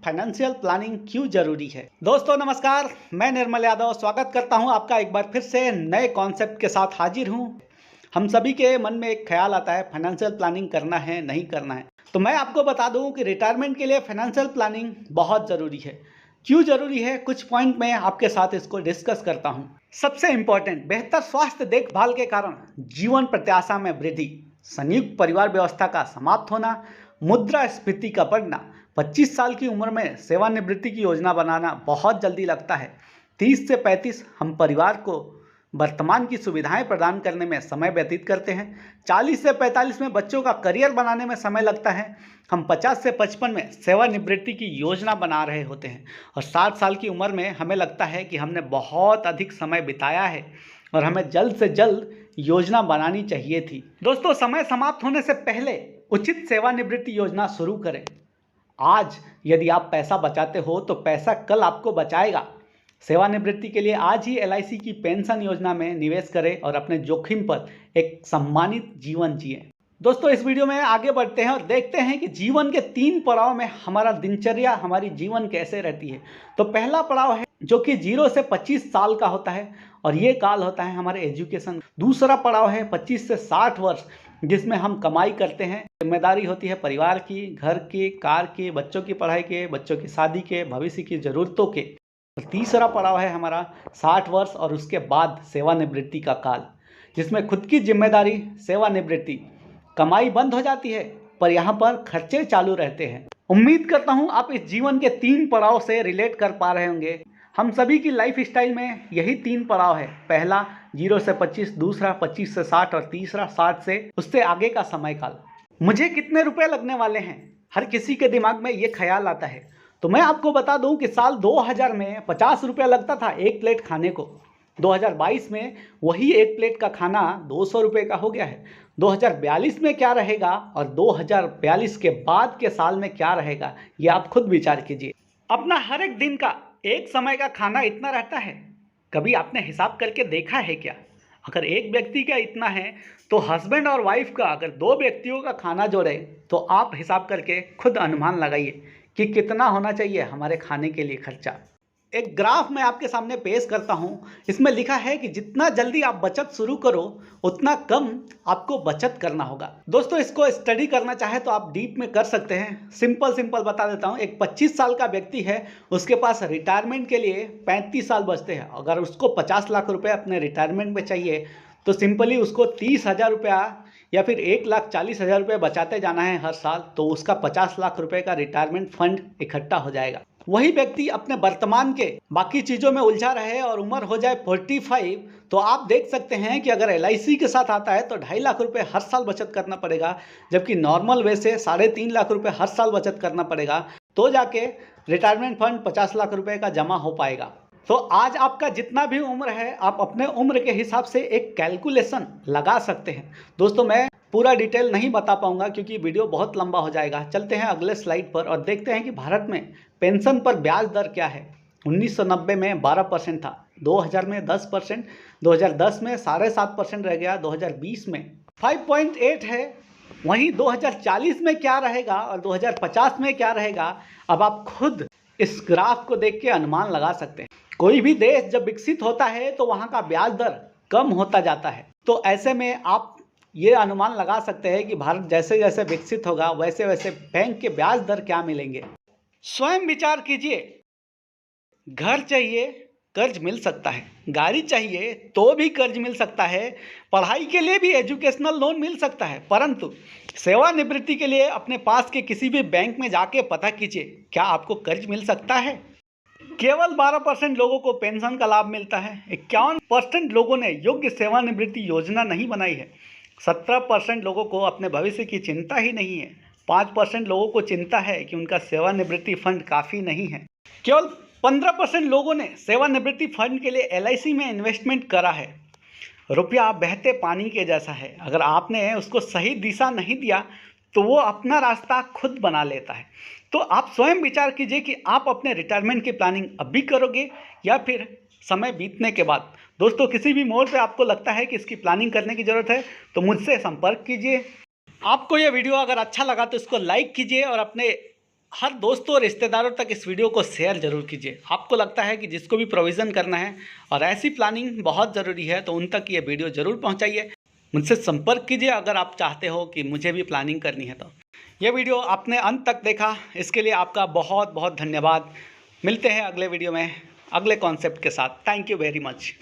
Financial planning क्यों जरूरी है। दोस्तों नमस्कार, मैं निर्मल यादव स्वागत करता हूं आपका एक बार फिर से नए कॉन्सेप्ट के साथ हाजिर हूं। हम सभी के मन में एक ख्याल आता है फाइनेंशियल प्लानिंग करना है नहीं करना है, तो मैं आपको बता दूं कि रिटायरमेंट के लिए फाइनेंशियल प्लानिंग बहुत ज़रूरी है। क्यों ज़रूरी है, कुछ पॉइंट में आपके साथ इसको डिस्कस करता हूं। सबसे इम्पोर्टेंट, बेहतर स्वास्थ्य देखभाल के कारण जीवन प्रत्याशा में वृद्धि, संयुक्त परिवार व्यवस्था का समाप्त होना, मुद्रास्फीति का बढ़ना, 25 साल की उम्र में सेवानिवृत्ति की योजना बनाना बहुत जल्दी लगता है। 30 से 35 हम परिवार को वर्तमान की सुविधाएं प्रदान करने में समय व्यतीत करते हैं। 40 से 45 में बच्चों का करियर बनाने में समय लगता है। हम 50 से 55 में सेवानिवृत्ति की योजना बना रहे होते हैं और 60 साल की उम्र में हमें लगता है कि हमने बहुत अधिक समय बिताया है और हमें जल्द से जल्द योजना बनानी चाहिए थी। दोस्तों, समय समाप्त होने से पहले उचित सेवानिवृत्ति योजना शुरू करें। आज यदि आप पैसा बचाते हो तो पैसा कल आपको बचाएगा। सेवानिवृत्ति के लिए आज ही LIC की पेंशन योजना में निवेश करें और अपने जोखिम पर एक सम्मानित जीवन जिए। दोस्तों, इस वीडियो में आगे बढ़ते हैं और देखते हैं कि जीवन के 3 पड़ाव में हमारा दिनचर्या, हमारी जीवन कैसे रहती है। तो पहला पड़ाव है जो कि 0 से 25 साल का होता है और ये काल होता है हमारे एजुकेशन। दूसरा पड़ाव है 25 से 60 वर्ष, जिसमें हम कमाई करते हैं, जिम्मेदारी होती है परिवार की, घर की, कार की, बच्चों की पढ़ाई के, बच्चों की शादी के, भविष्य की ज़रूरतों के। और तीसरा पड़ाव है हमारा 60 वर्ष और उसके बाद सेवानिवृत्ति का काल, जिसमें खुद की जिम्मेदारी, सेवानिवृत्ति, कमाई बंद हो जाती है पर यहाँ पर खर्चे चालू रहते हैं। उम्मीद करता हूँ आप इस जीवन के 3 पड़ाव से रिलेट कर पा रहे होंगे। हम सभी की लाइफ स्टाइल में यही 3 पड़ाव है। पहला 0 से 25, दूसरा 25 से 60 और तीसरा 60 से उससे आगे का समय काल। मुझे कितने रुपए लगने वाले हैं, हर किसी के दिमाग में ये ख्याल आता है। तो मैं आपको बता दूं कि साल 2000 में 50 रुपया लगता था एक प्लेट खाने को। 2022 में वही एक प्लेट का खाना 200 रुपये का हो गया है। 2042 में क्या रहेगा और 2042 के बाद के साल में क्या रहेगा, ये आप खुद विचार कीजिए। अपना हर एक दिन का एक समय का खाना इतना रहता है, कभी आपने हिसाब करके देखा है क्या? अगर एक व्यक्ति का इतना है तो हस्बैंड और वाइफ का अगर 2 व्यक्तियों का खाना जोड़े तो आप हिसाब करके खुद अनुमान लगाइए कि कितना होना चाहिए हमारे खाने के लिए खर्चा। एक ग्राफ मैं आपके सामने पेश करता हूं। इसमें लिखा है कि जितना जल्दी आप बचत शुरू करो उतना कम आपको बचत करना होगा। दोस्तों, इसको स्टडी करना चाहे तो आप डीप में कर सकते हैं। सिंपल बता देता हूं। एक 25 साल का व्यक्ति है, उसके पास रिटायरमेंट के लिए 35 साल बचते हैं। अगर उसको 50 लाख रुपए अपने रिटायरमेंट में चाहिए तो सिंपली उसको 30,000 रुपया या फिर 1,40,000 रुपये बचाते जाना है हर साल, तो उसका 50 लाख रुपए का रिटायरमेंट फंड इकट्ठा हो जाएगा। वही व्यक्ति अपने वर्तमान के बाकी चीज़ों में उलझा रहे और उम्र हो जाए 45, तो आप देख सकते हैं कि अगर LIC के साथ आता है तो 2.5 लाख रुपए हर साल बचत करना पड़ेगा, जबकि नॉर्मल वे से 3.5 लाख रुपए हर साल बचत करना पड़ेगा, तो जाके रिटायरमेंट फंड 50 लाख रुपए का जमा हो पाएगा। तो आज आपका जितना भी उम्र है, आप अपने उम्र के हिसाब से एक कैलकुलेशन लगा सकते हैं। दोस्तों, मैं पूरा डिटेल नहीं बता पाऊंगा क्योंकि वीडियो बहुत लंबा हो जाएगा। चलते हैं अगले स्लाइड पर और देखते हैं कि भारत में पेंशन पर ब्याज दर क्या है। 1990 में 12% था, 2000 में 10%, 2010 में 7.5% रह गया, 2020 में 5.8 है। वहीं 2040 में क्या रहेगा और 2050 में क्या रहेगा, अब आप खुद इस ग्राफ को देख के अनुमान लगा सकते हैं। कोई भी देश जब विकसित होता है तो वहाँ का ब्याज दर कम होता जाता है। तो ऐसे में आप ये अनुमान लगा सकते हैं कि भारत जैसे जैसे विकसित होगा वैसे वैसे बैंक के ब्याज दर क्या मिलेंगे। स्वयं विचार कीजिए। घर चाहिए, कर्ज मिल सकता है। गाड़ी चाहिए तो भी कर्ज मिल सकता है। पढ़ाई के लिए भी एजुकेशनल लोन मिल सकता है। परंतु सेवानिवृत्ति के लिए अपने पास के किसी भी बैंक में जाके पता कीजिए, क्या आपको कर्ज मिल सकता है? केवल 12% लोगों को पेंशन का लाभ मिलता है। 51% लोगों ने योग्य सेवानिवृत्ति योजना नहीं बनाई है। 17% लोगों को अपने भविष्य की चिंता ही नहीं है। 5% लोगों को चिंता है कि उनका सेवानिवृत्ति फंड काफ़ी नहीं है। केवल 15% लोगों ने सेवानिवृत्ति फंड के लिए LIC में इन्वेस्टमेंट करा है। रुपया बहते पानी के जैसा है, अगर आपने उसको सही दिशा नहीं दिया तो वो अपना रास्ता खुद बना लेता है। तो आप स्वयं विचार कीजिए कि आप अपने रिटायरमेंट की प्लानिंग अभी करोगे या फिर समय बीतने के बाद। दोस्तों, किसी भी मोड़ पे आपको लगता है कि इसकी प्लानिंग करने की ज़रूरत है तो मुझसे संपर्क कीजिए। आपको ये वीडियो अगर अच्छा लगा तो इसको लाइक कीजिए और अपने हर दोस्तों और रिश्तेदारों तक इस वीडियो को शेयर जरूर कीजिए। आपको लगता है कि जिसको भी प्रोविज़न करना है और ऐसी प्लानिंग बहुत ज़रूरी है तो उन तक ये वीडियो ज़रूर पहुंचाइए। मुझसे संपर्क कीजिए अगर आप चाहते हो कि मुझे भी प्लानिंग करनी है तो। ये वीडियो आपने अंत तक देखा, इसके लिए आपका बहुत बहुत धन्यवाद। मिलते हैं अगले वीडियो में अगले कॉन्सेप्ट के साथ। Thank you very much.